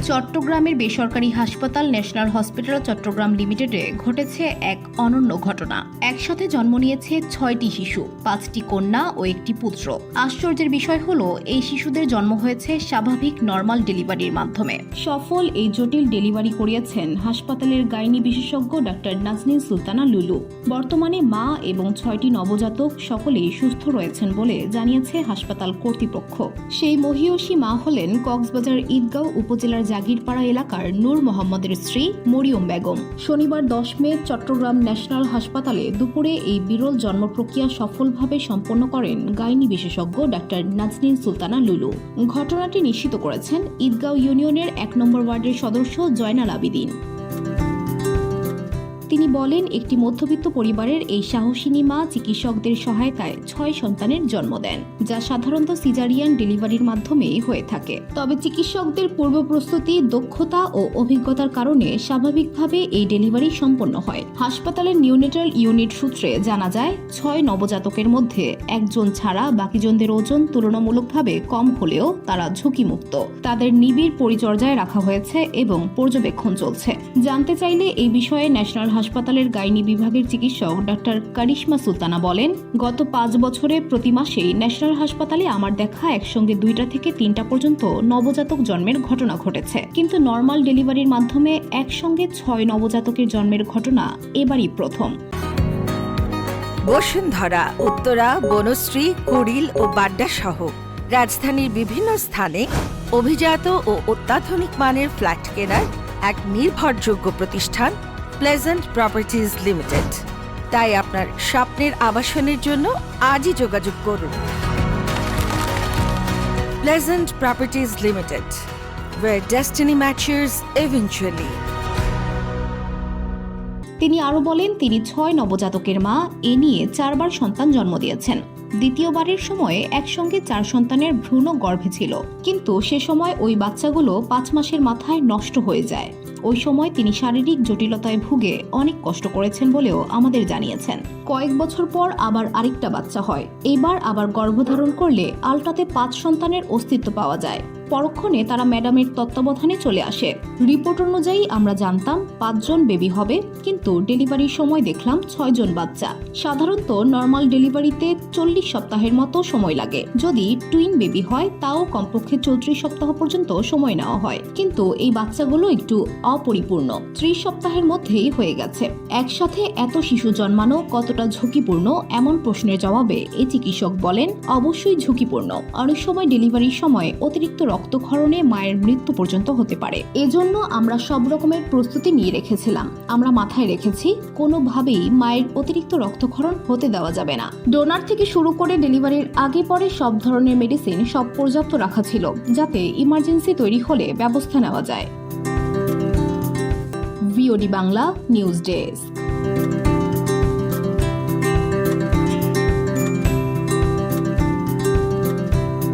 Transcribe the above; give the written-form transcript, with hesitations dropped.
চট্টগ্রামের বেসরকারি হাসপাতাল ন্যাশনাল হসপিটাল চট্টগ্রাম লিমিটেডে ঘটেছে এক অনন্য ঘটনা। একসাথে জন্ম নিয়েছে ৬টি শিশু, ৫টি কন্যা ও একটি পুত্র। আশ্চর্যের বিষয় হলো এই শিশুদের জন্ম হয়েছে স্বাভাবিক নর্মাল ডেলিভারির মাধ্যমে। সফল এই জটিল ডেলিভারি করিয়েছেন হাসপাতালের গাইনি বিশেষজ্ঞ ডাক্তার নাজনীন সুলতানা লুলু। বর্তমানে মা এবং ৬টি নবজাতক সকলেই সুস্থ রয়েছেন বলে জানিয়েছে হাসপাতাল কর্তৃপক্ষ। সেই মহিয়সী মা হলেন কক্সবাজার ঈদগাঁও উপজেলার জাগিরপাড়া এলাকার নূর মোহাম্মদের স্ত্রী মরিয়ম বেগম। শনিবার ১০ মে চট্টগ্রাম ন্যাশনাল হাসপাতালে দুপুরে এই বিরল জন্ম প্রক্রিয়া সফলভাবে সম্পন্ন করেন গাইনি বিশেষজ্ঞ ডাক্তার নাজনীন সুলতানা লুলু। ঘটনাটি নিশ্চিত করেছেন ঈদগাঁও ইউনিয়নের ১ নম্বর ওয়ার্ডের সদস্য জয়নাল আবিদিন। তিনি বলেন, একটি মধ্যবিত্ত পরিবারের এই সাহসিনী মা চিকিৎসকদের সহায়তায় ৬ সন্তানের জন্ম দেন, যা সাধারণত সিজারিয়ান ডেলিভারির মাধ্যমেই হয়ে থাকে। তবে চিকিৎসকদের পূর্ব প্রস্তুতি, দক্ষতা ও অভিজ্ঞতার কারণে স্বাভাবিকভাবে এই ডেলিভারি সম্পন্ন হয়। হাসপাতালের নিউনেটাল ইউনিট সূত্রে জানা যায়, ৬ নবজাতকের মধ্যে একজন ছাড়া বাকিজনদের ওজন তুলনামূলকভাবে কম হলেও তারা ঝুঁকিমুক্ত। তাদের নিবিড় পরিচর্যায় রাখা হয়েছে এবং পর্যবেক্ষণ চলছে। জানতে চাইলে এই বিষয়ে ন্যাশনাল হাসপাতালের গাইনি বিভাগের চিকিৎসক ডাক্তার কারিশমা সুলতানা বলেন, গত ৫ বছরে প্রতি মাসেই ন্যাশনাল হাসপাতালে আমার দেখা একসঙ্গে ২টা থেকে ৩টা পর্যন্ত নবজাতক জন্মের ঘটনা ঘটেছে, কিন্তু নর্মাল ডেলিভারির মাধ্যমে একসঙ্গে ৬ নবজাতকের জন্মের ঘটনা এবারই প্রথম। বসুন্ধরা, উত্তরা, বনশ্রী, কুড়িল ও বাড্ডা সহ রাজধানীর বিভিন্ন স্থানে অভিজাত ও অত্যাধুনিক মানের ফ্ল্যাট কেনার এক নির্ভরযোগ্য প্রতিষ্ঠান প্লেজেন্ট প্রপার্টিজ লিমিটেড। তাই আপনার স্বপ্নের আবাসনের জন্য আজই যোগাযোগ করুন। Pleasant properties limited, where destiny matches eventually. তিনি আরও বলেন, তিনি ৬ নবজাতকের মা। এ নিয়ে ৪ বার সন্তান জন্ম দিয়েছেন। দ্বিতীয়বারের সময়ে একসঙ্গে ৪ সন্তানের ভ্রূণ গর্ভে ছিল, কিন্তু সে সময় ওই বাচ্চাগুলো ৫ মাসের মাথায় নষ্ট হয়ে যায়। ওই সময় তিনি শারীরিক জটিলতায় ভুগে অনেক কষ্ট করেছেন বলেও আমাদের জানিয়েছেন। কয়েক বছর পর আবার আরেকটা বাচ্চা হয়। এবার আবার গর্ভধারণ করলে আলট্রাতে ৫ সন্তানের অস্তিত্ব পাওয়া যায়। পরক্ষণে তারা ম্যাডামের তত্ত্বাবধানে চলে আসে। রিপোর্ট অনুযায়ী আমরা জানতাম ৫ জন বেবি হবে, কিন্তু ডেলিভারির সময় দেখলাম ৬ জন বাচ্চা। সাধারণত নর্মাল ডেলিভারিতে ৪০ সপ্তাহের মতো সময় লাগে। যদি টুইন বেবি হয় তাও কমপক্ষে ৩৪ সপ্তাহ পর্যন্ত সময় নেওয়া হয়, কিন্তু এই বাচ্চাগুলো একটু অপরিপূর্ণ। ৩০ সপ্তাহের মধ্যেই হয়ে গেছে। একসাথে এত শিশু জন্মানো কতটা ঝুঁকিপূর্ণ, এমন প্রশ্নের জবাবে এই চিকিৎসক বলেন, অবশ্যই ঝুঁকিপূর্ণ। অনেক সময় ডেলিভারির সময় অতিরিক্ত রক্তক্ষরণে মায়ের মৃত্যু পর্যন্ত হতে পারে। এজন্য আমরা সব রকমের প্রস্তুতি নিয়ে রেখেছিলাম। আমরা মাথায় রেখেছি, কোনোভাবেই মায়ের অতিরিক্ত রক্তক্ষরণ হতে দেওয়া যাবে না। ডোনার থেকে শুরু করে ডেলিভারির আগে পরে সব ধরনের মেডিসিন সব পর্যাপ্ত রাখা ছিল, যাতে ইমার্জেন্সি তৈরি হলে ব্যবস্থা নেওয়া যায়। VOD Bangla news desk.